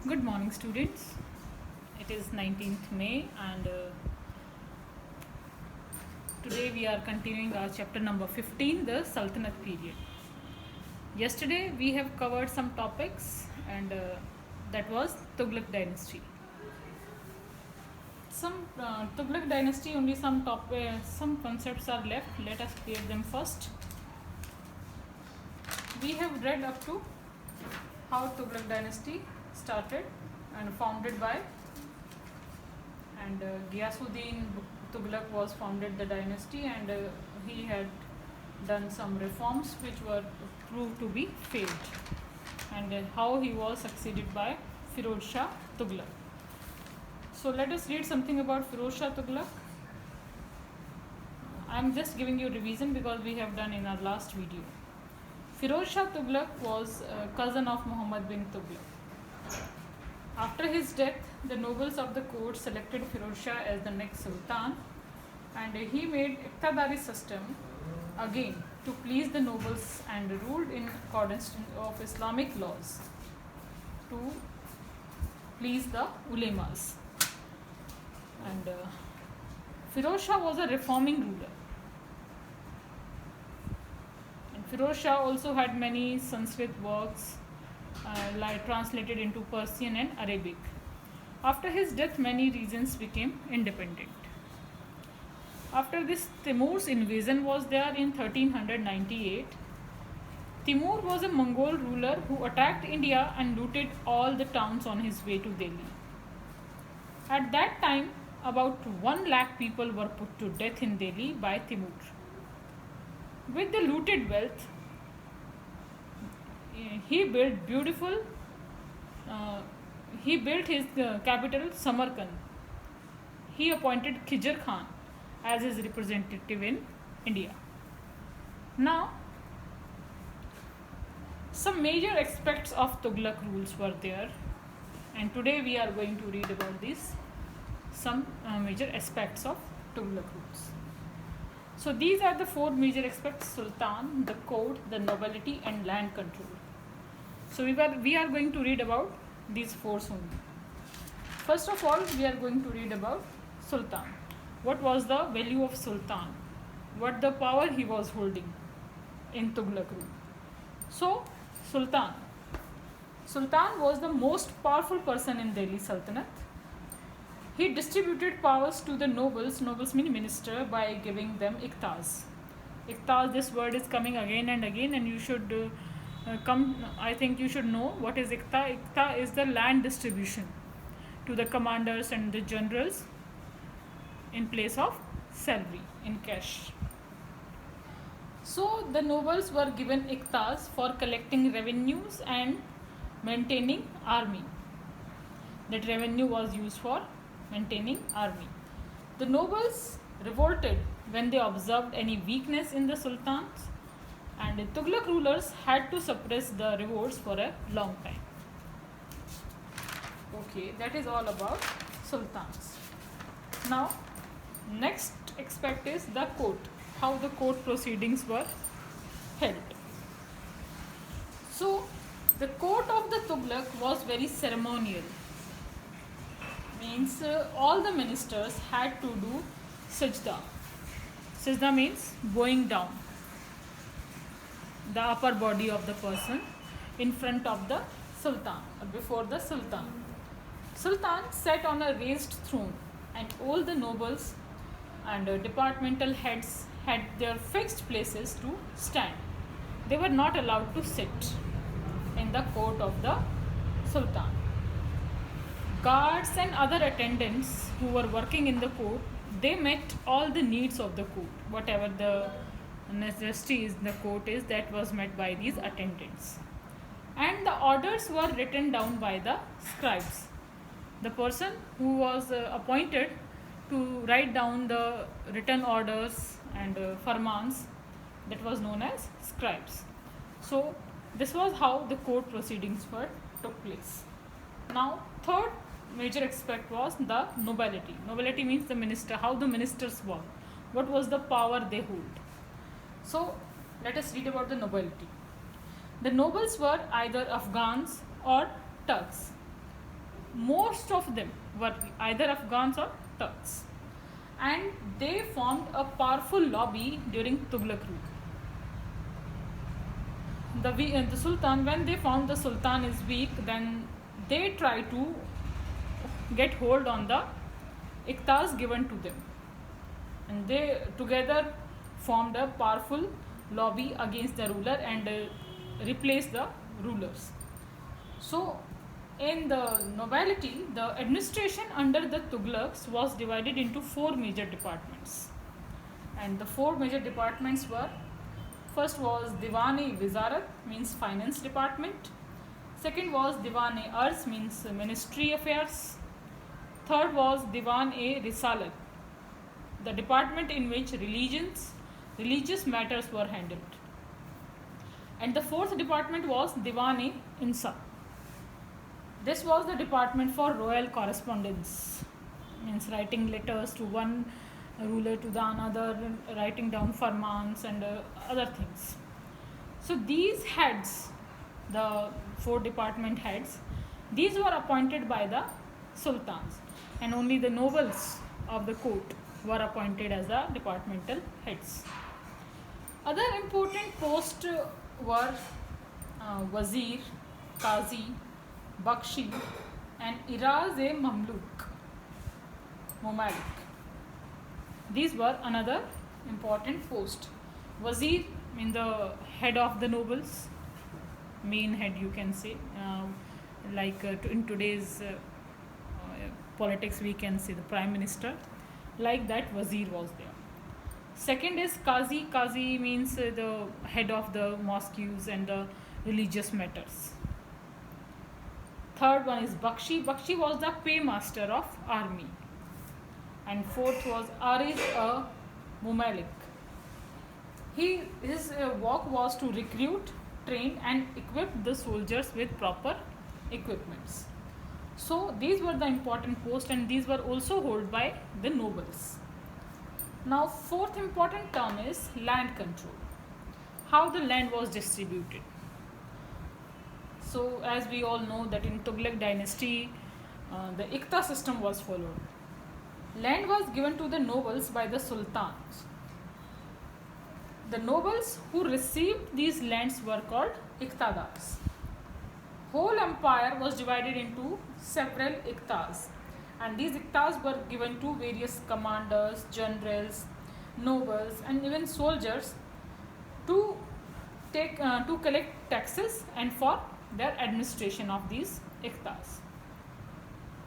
Good morning, students. It is 19th May, and today we are continuing our chapter number 15, the Sultanate period. Yesterday we have covered some topics, and that was Tughlaq dynasty. Tughlaq dynasty, only some concepts are left. Let us clear them first. We have read up to how Tughlaq dynasty started and founded by, and Ghiyasuddin Tughlaq was founded the dynasty, and he had done some reforms which were proved to be failed, and how he was succeeded by Firoz Shah Tughlaq. So let us read something about Firoz Shah Tughlaq. I am just giving you revision because we have done in our last video. Firoz Shah Tughlaq was a cousin of Muhammad bin Tughlaq. After his death, the nobles of the court selected Firoz Shah as the next sultan, and he made Iqtidari system again to please the nobles and ruled in accordance of Islamic laws to please the ulemas. And Firoz Shah was a reforming ruler. And Firoz Shah also had many Sanskrit works translated into Persian and Arabic. After his death, many regions became independent. After this, Timur's invasion was there in 1398. Timur was a Mongol ruler who attacked India and looted all the towns on his way to Delhi. At that time, about 1 lakh people were put to death in Delhi by Timur. With the looted wealth, he built his capital Samarkand. He appointed Khizr Khan as his representative in India. Now, some major aspects of Tughlaq rules were there, and today we are going to read about some major aspects of Tughlaq rules. So these are the 4 major aspects: Sultan, the court, the nobility, and land control. So we are going to read about these 4 only. First of all, we are going to read about Sultan. What was the value of Sultan? What the power he was holding in Tughlaq rule? So, Sultan was the most powerful person in Delhi Sultanate. He distributed powers to the nobles mean minister, by giving them iqtas. Iqtas, this word is coming again and again, and you should I think you should know what is iqta. Iqta is the land distribution to the commanders and the generals in place of salary in cash. So the nobles were given iqtas for collecting revenues and maintaining army. That revenue was used for maintaining army. The nobles revolted when they observed any weakness in the sultans, and the Tughlaq rulers had to suppress the revolts for a long time. Okay, that is all about sultans. Now, next aspect is the court, how the court proceedings were held. So, the court of the Tughlaq was very ceremonial. Means all the ministers had to do sajda. Sajda means bowing down the upper body of the person in front of the sultan or before the sultan. Sultan sat on a raised throne, and all the nobles and departmental heads had their fixed places to stand. They were not allowed to sit in the court of the sultan. Guards and other attendants who were working in the court, they met all the needs of the court. Whatever the necessity is in the court is, that was met by these attendants. And the orders were written down by the scribes. The person who was appointed to write down the written orders and farmans, that was known as scribes. So this was how the court proceedings took place. Now, third major aspect was the nobility. Nobility means the minister, how the ministers work, what was the power they hold. So let us read about the nobility. The nobles were either Afghans or Turks. most of them were either Afghans or Turks, and they formed a powerful lobby during Tughlaq rule. The Sultan, when they found the Sultan is weak, then they try to get hold on the iqtas given to them, and they together formed a powerful lobby against the ruler and replaced the rulers. So in the nobility, the administration under the Tughlaqs was divided into four major departments, and the four major departments were: first was Diwan-e-Wizarat, means finance department. Second was Diwan-e-Arz, means ministry affairs. Third was Diwan-e-Risalat, the department in which religious matters were handled. And the fourth department was Diwan-e-Insaf. This was the department for royal correspondence, means writing letters to one ruler to the another, writing down farmans and other things. So these heads, the four department heads, these were appointed by the sultans, and only the nobles of the court were appointed as the departmental heads. Other important posts were Wazir, Qazi, Bakshi and Iraz-e-Mamluk, Mamalik. These were another important post. Wazir means the head of the nobles, main head you can say, in today's politics we can say the prime minister, like that Wazir was there. Second is Qazi. Qazi means the head of the mosques and the religious matters. Third one is Bakshi. Bakshi was the paymaster of army. And fourth was Ariz-e-Mamalik. His work was to recruit, train and equip the soldiers with proper equipments. So these were the important posts, and these were also held by the nobles. Now fourth important term is land control. How the land was distributed. So as we all know that in Tughlaq dynasty the Iqta system was followed. Land was given to the nobles by the sultans. The nobles who received these lands were called Iqtadars. Whole empire was divided into several Iqtas, and these Iqtas were given to various commanders, generals, nobles and even soldiers to collect taxes and for their administration of these Iqtas.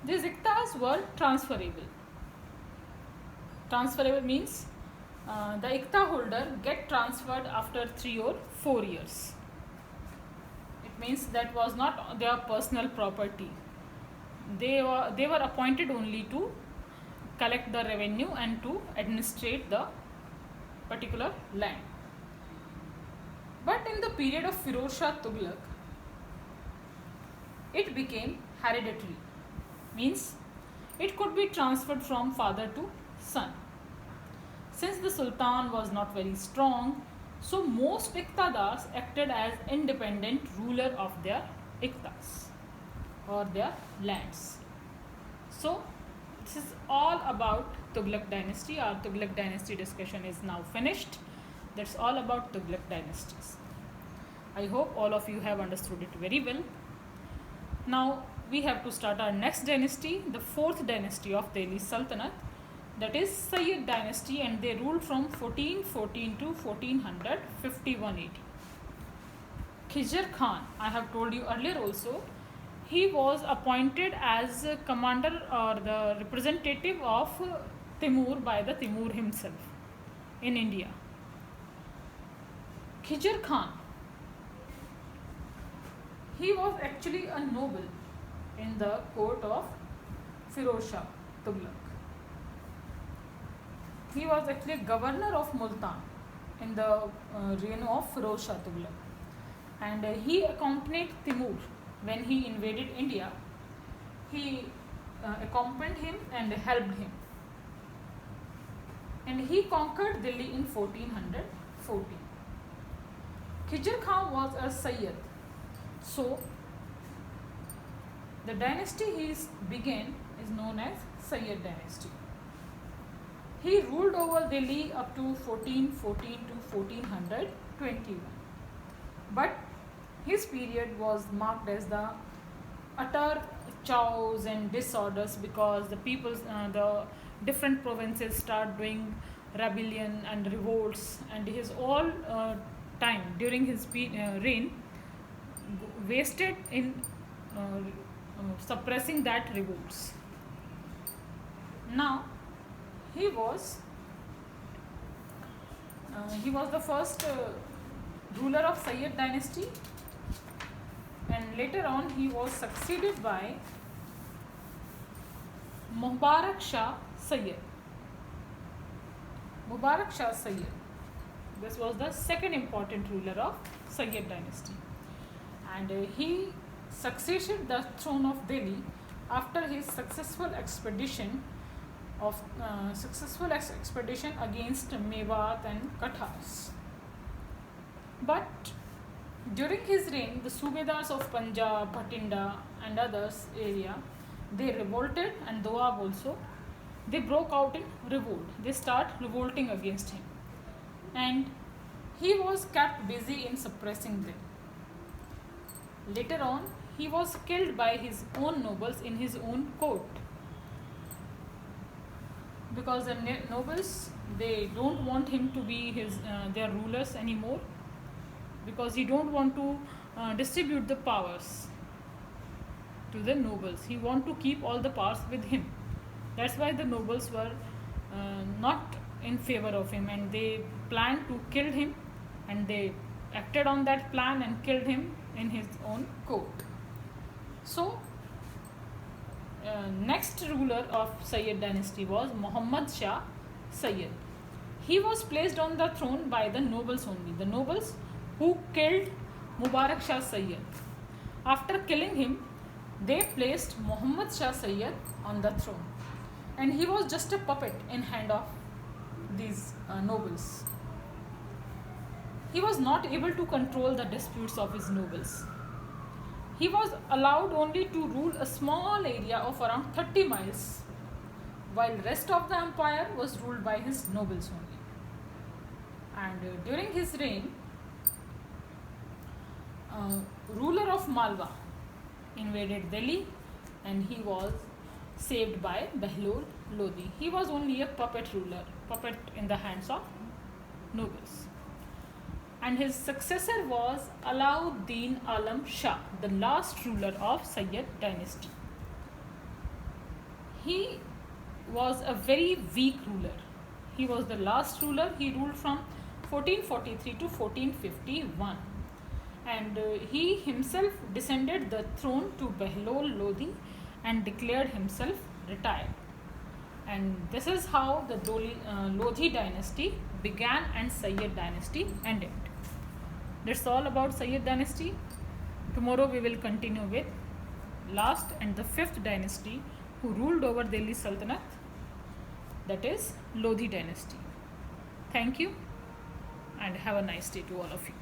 These Iqtas were transferable. Transferable means the Iqta holder get transferred after 3 or 4 years. It means that was not their personal property. They were appointed only to collect the revenue and to administrate the particular land. But in the period of Firoz Shah Tughlaq, it became hereditary, means it could be transferred from father to son. Since the Sultan was not very strong, so most Iqtadars acted as independent ruler of their Iqtas or their lands. So this is all about Tughlaq dynasty. Our Tughlaq dynasty discussion is now finished. That's all about Tughlaq dynasties. I hope all of you have understood it very well. Now we have to start our next dynasty, the fourth dynasty of Delhi Sultanate, that is Sayyid dynasty, and they ruled from 1414 to 1451 AD. Khizr Khan, I have told you earlier also, he was appointed as commander or the representative of Timur by the Timur himself in India. Khizr Khan, he was actually a noble in the court of Firoz Shah Tughlaq. He was actually governor of Multan in the reign of Firoz Shah Tughlaq, and he accompanied Timur when he invaded India. He accompanied him and helped him, and he conquered Delhi in 1414. Khizr Khan was a Sayyid, so The dynasty began is known as Sayyid dynasty. He ruled over Delhi up to 1414 to 1421. But his period was marked as the utter chaos and disorders because the different provinces start doing rebellion and revolts, and his all time during his reign wasted in suppressing that revolts. Now he was the first ruler of Sayyid dynasty, and later on he was succeeded by Mubarak Shah Sayyid. Mubarak Shah Sayyid. This was the second important ruler of Sayyid dynasty, and he succeeded the throne of Delhi after his successful expedition against Mewat and Kathars. But during his reign, the Subedars of Punjab, Bhatinda and others area, they revolted, and Doab also, they broke out in revolt. They start revolting against him, and he was kept busy in suppressing them. Later on, he was killed by his own nobles in his own court, because the nobles, they don't want him to be their rulers anymore, because he don't want to distribute the powers to the nobles. He want to keep all the powers with him. That's why the nobles were not in favor of him, and they planned to kill him, and they acted on that plan and killed him in his own court. So next ruler of Sayyid dynasty was Muhammad Shah Sayyid. He was placed on the throne by the nobles only, the nobles who killed Mubarak Shah Sayyid. After killing him, they placed Muhammad Shah Sayyid on the throne, and he was just a puppet in hand of these nobles. He was not able to control the disputes of his nobles. He was allowed only to rule a small area of around 30 miles, while rest of the empire was ruled by his nobles only. And during his reign, ruler of Malwa invaded Delhi, and he was saved by Behlol Lodi. He was only a puppet in the hands of nobles. And his successor was Alauddin Alam Shah, the last ruler of Sayyid dynasty. He was a very weak ruler. He was the last ruler. He ruled from 1443 to 1451. And he himself descended the throne to Behlol Lodi and declared himself retired. And this is how the Lodhi dynasty began and Sayyid dynasty ended. That's all about Sayyid dynasty. Tomorrow we will continue with last and the fifth dynasty who ruled over Delhi Sultanate, that is Lodhi dynasty. Thank you and have a nice day to all of you.